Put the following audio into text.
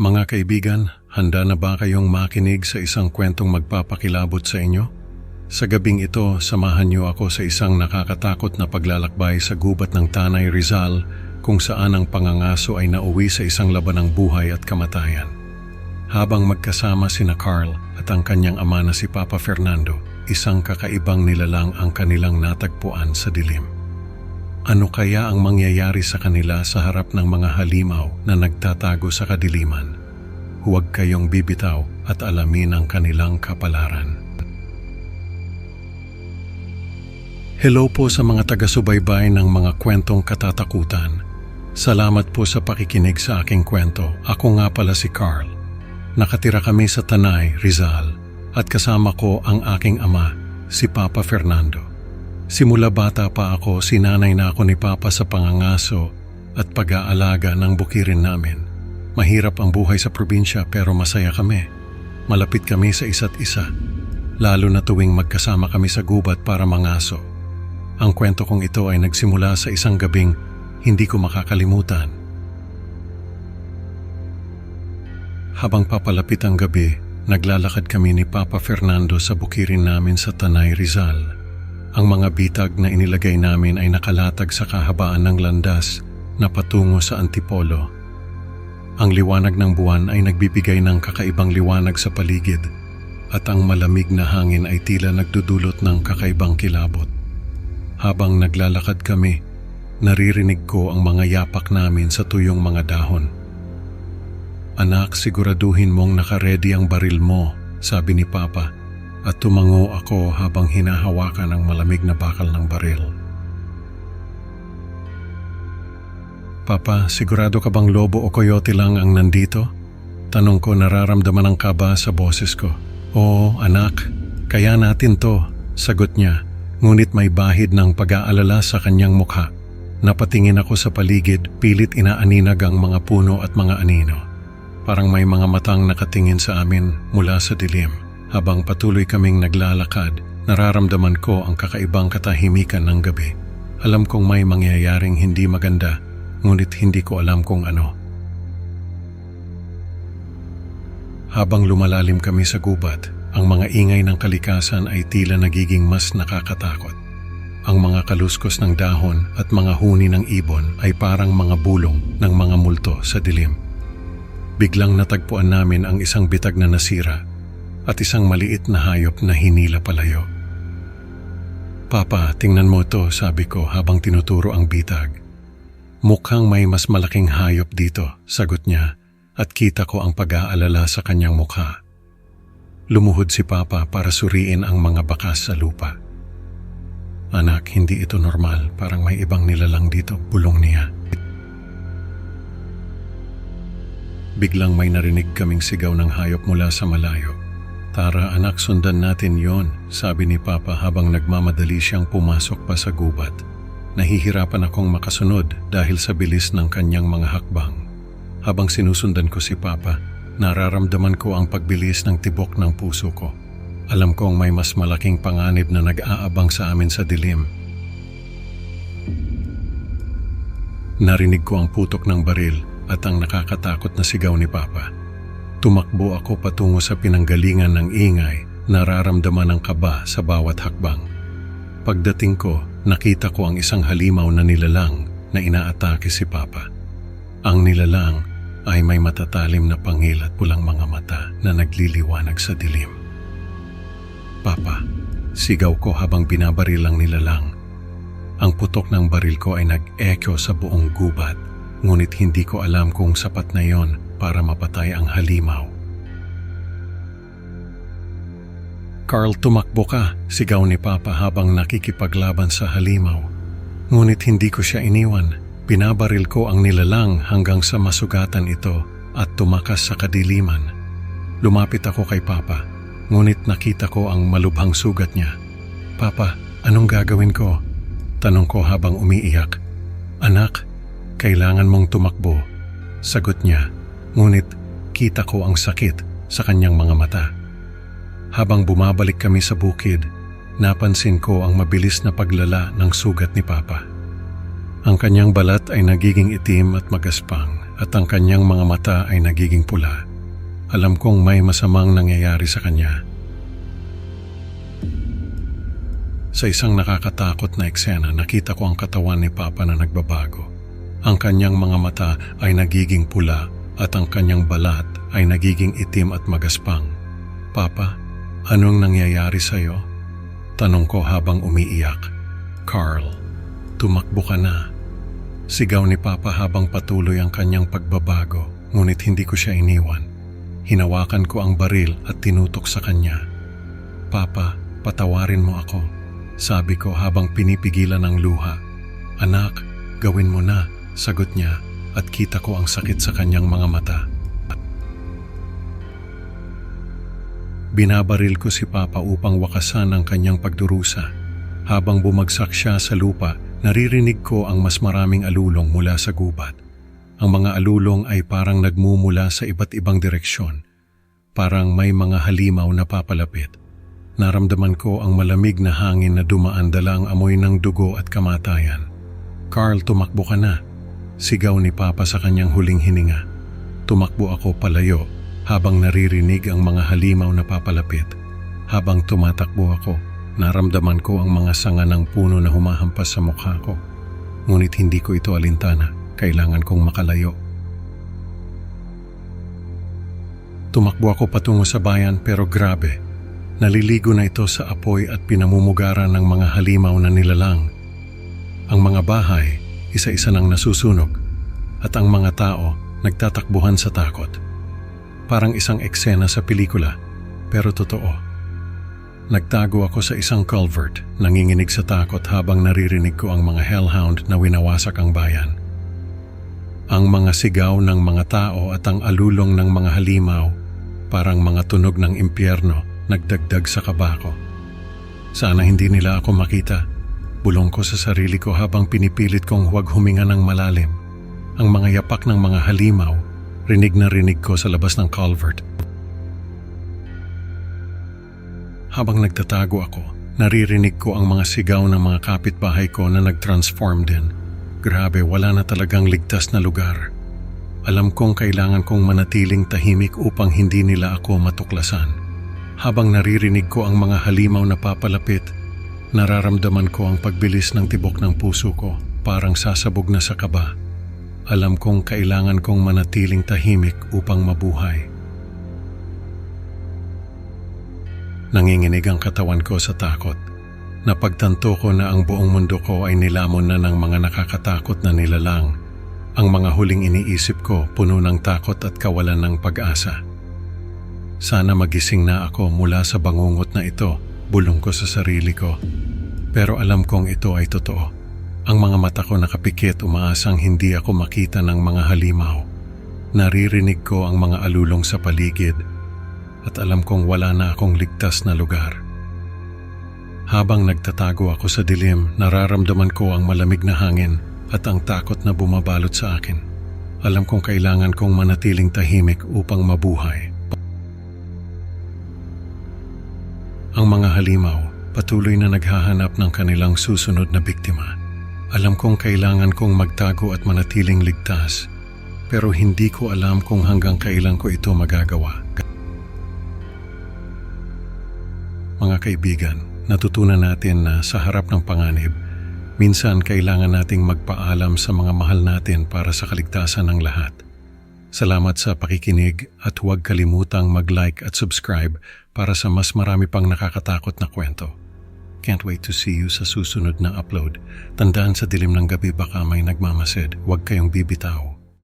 Mga kaibigan, handa na ba kayong makinig sa isang kwentong magpapakilabot sa inyo? Sa gabing ito, samahan niyo ako sa isang nakakatakot na paglalakbay sa gubat ng Tanay Rizal kung saan ang pangangaso ay nauwi sa isang laban ng buhay at kamatayan. Habang magkasama sina Carl at ang kanyang ama na si Papa Fernando, isang kakaibang nilalang ang kanilang natagpuan sa dilim. Ano kaya ang mangyayari sa kanila sa harap ng mga halimaw na nagtatago sa kadiliman? Huwag kayong bibitaw at alamin ang kanilang kapalaran. Hello po sa mga taga-subaybay ng mga kwentong katatakutan. Salamat po sa pakikinig sa aking kwento. Ako nga pala si Carl. Nakatira kami sa Tanay, Rizal, at kasama ko ang aking ama, si Papa Fernando. Simula bata pa ako, sinanay na ako ni Papa sa pangangaso at pag-aalaga ng bukirin namin. Mahirap ang buhay sa probinsya pero masaya kami. Malapit kami sa isa't isa, lalo na tuwing magkasama kami sa gubat para mangaso. Ang kwento kong ito ay nagsimula sa isang gabing hindi ko makakalimutan. Habang papalapit ang gabi, naglalakad kami ni Papa Fernando sa bukirin namin sa Tanay Rizal. Ang mga bitag na inilagay namin ay nakalatag sa kahabaan ng landas na patungo sa Antipolo. Ang liwanag ng buwan ay nagbibigay ng kakaibang liwanag sa paligid at ang malamig na hangin ay tila nagdudulot ng kakaibang kilabot. Habang naglalakad kami, naririnig ko ang mga yapak namin sa tuyong mga dahon. "Anak, siguraduhin mong nakaredy ang baril mo," sabi ni Papa. At tumango ako habang hinahawakan ang malamig na bakal ng baril. "Papa, sigurado ka bang lobo o coyote lang ang nandito?" Tanong ko, nararamdaman ang kaba sa boses ko. "Oo, anak, kaya natin to," sagot niya. Ngunit may bahid ng pag-aalala sa kanyang mukha. Napatingin ako sa paligid, pilit inaaninag ang mga puno at mga anino. Parang may mga matang nakatingin sa amin mula sa dilim. Habang patuloy kaming naglalakad, nararamdaman ko ang kakaibang katahimikan ng gabi. Alam kong may mangyayaring hindi maganda, ngunit hindi ko alam kung ano. Habang lumalalim kami sa gubat, ang mga ingay ng kalikasan ay tila nagiging mas nakakatakot. Ang mga kaluskos ng dahon at mga huni ng ibon ay parang mga bulong ng mga multo sa dilim. Biglang natagpuan namin ang isang bitag na nasira at isang maliit na hayop na hinila palayo. "Papa, tingnan mo to," sabi ko habang tinuturo ang bitag. "Mukhang may mas malaking hayop dito," sagot niya, at kita ko ang pag-aalala sa kanyang mukha. Lumuhod si Papa para suriin ang mga bakas sa lupa. "Anak, hindi ito normal. Parang may ibang nilalang dito," bulong niya. Biglang may narinig kaming sigaw ng hayop mula sa malayo. "Tara anak, sundan natin yon," sabi ni Papa habang nagmamadali siyang pumasok pa sa gubat. Nahihirapan akong makasunod dahil sa bilis ng kanyang mga hakbang. Habang sinusundan ko si Papa, nararamdaman ko ang pagbilis ng tibok ng puso ko. Alam kong may mas malaking panganib na nag-aabang sa amin sa dilim. Narinig ko ang putok ng baril at ang nakakatakot na sigaw ni Papa. Tumakbo ako patungo sa pinanggalingan ng ingay, nararamdaman ang kaba sa bawat hakbang. Pagdating ko, nakita ko ang isang halimaw na nilalang na inaatake si Papa. Ang nilalang ay may matatalim na pangil at pulang mga mata na nagliliwanag sa dilim. "Papa," sigaw ko habang binabaril ang nilalang. Ang putok ng baril ko ay nag-echo sa buong gubat, ngunit hindi ko alam kung sapat na yon para mapatay ang halimaw. "Carl, tumakbo ka," sigaw ni Papa habang nakikipaglaban sa halimaw. Ngunit hindi ko siya iniwan. Binabaril ko ang nilalang hanggang sa masugatan ito at tumakas sa kadiliman. Lumapit ako kay Papa, ngunit nakita ko ang malubhang sugat niya. "Papa, anong gagawin ko?" tanong ko habang umiiyak. "Anak, kailangan mong tumakbo," sagot niya. Ngunit kita ko ang sakit sa kanyang mga mata. Habang bumabalik kami sa bukid, napansin ko ang mabilis na paglala ng sugat ni Papa. Ang kanyang balat ay nagiging itim at magaspang at ang kanyang mga mata ay nagiging pula. Alam kong may masamang nangyayari sa kanya. Sa isang nakakatakot na eksena, nakita ko ang katawan ni Papa na nagbabago. Ang kanyang mga mata ay nagiging pula at ang kanyang balat ay nagiging itim at magaspang. Papa, anong nangyayari sa iyo? Tanong ko habang umiiyak. Carl, tumakbo ka na. Sigaw ni Papa habang patuloy ang kanyang pagbabago, ngunit hindi ko siya iniwan. Hinawakan ko ang baril at tinutok sa kanya. Papa, patawarin mo ako, sabi ko habang pinipigilan ang luha. Anak, gawin mo na, sagot niya at kita ko ang sakit sa kanyang mga mata. Binabaril ko si Papa upang wakasan ang kanyang pagdurusa. Habang bumagsak siya sa lupa, naririnig ko ang mas maraming alulong mula sa gubat. Ang mga alulong ay parang nagmumula sa iba't ibang direksyon. Parang may mga halimaw na papalapit. Naramdaman ko ang malamig na hangin na dumaan dala ang amoy ng dugo at kamatayan. Carl, tumakbo ka na. Sigaw ni Papa sa kanyang huling hininga. Tumakbo ako palayo habang naririnig ang mga halimaw na papalapit. Habang tumatakbo ako, naramdaman ko ang mga sanga ng puno na humahampas sa mukha ko. Ngunit hindi ko ito alintana. Kailangan kong makalayo. Tumakbo ako patungo sa bayan pero grabe. Naliligo na ito sa apoy at pinamumugaran ng mga halimaw na nilalang. Ang mga bahay, isa-isa nang nasusunog at ang mga tao nagtatakbuhan sa takot. Parang isang eksena sa pelikula, pero totoo. Nagtago ako sa isang culvert, nanginginig sa takot habang naririnig ko ang mga hellhound na winawasak ang bayan. Ang mga sigaw ng mga tao at ang alulong ng mga halimaw, parang mga tunog ng impyerno, nagdagdag sa kaba ko. Sana hindi nila ako makita. Bulong ko sa sarili ko habang pinipilit kong huwag huminga ng malalim. Ang mga yapak ng mga halimaw, rinig na rinig ko sa labas ng culvert. Habang nagtatago ako, naririnig ko ang mga sigaw ng mga kapitbahay ko na nag-transform din. Grabe, wala na talagang ligtas na lugar. Alam kong kailangan kong manatiling tahimik upang hindi nila ako matuklasan. Habang naririnig ko ang mga halimaw na papalapit, nararamdaman ko ang pagbilis ng tibok ng puso ko, parang sasabog na sa kaba. Alam kong kailangan kong manatiling tahimik upang mabuhay. Nanginginig ang katawan ko sa takot. Napagtanto ko na ang buong mundo ko ay nilamon na ng mga nakakatakot na nilalang. Ang mga huling iniisip ko puno ng takot at kawalan ng pag-asa. Sana magising na ako mula sa bangungot na ito, bulong ko sa sarili ko. Pero alam kong ito ay totoo. Ang mga mata ko nakapikit, umaasang hindi ako makita ng mga halimaw. Naririnig ko ang mga alulong sa paligid at alam kong wala na akong ligtas na lugar. Habang nagtatago ako sa dilim, nararamdaman ko ang malamig na hangin at ang takot na bumabalot sa akin. Alam kong kailangan kong manatiling tahimik upang mabuhay. Ang mga halimaw patuloy na naghahanap ng kanilang susunod na biktima. Alam kong kailangan kong magtago at manatiling ligtas, pero hindi ko alam kung hanggang kailan ko ito magagawa. Mga kaibigan, natutunan natin na sa harap ng panganib, minsan kailangan nating magpaalam sa mga mahal natin para sa kaligtasan ng lahat. Salamat sa pakikinig at huwag kalimutang mag-like at subscribe para sa mas marami pang nakakatakot na kwento. Can't wait to see you sa susunod na upload. Tandaan, sa dilim ng gabi baka may nagmamasid, huwag kayong bibitaw.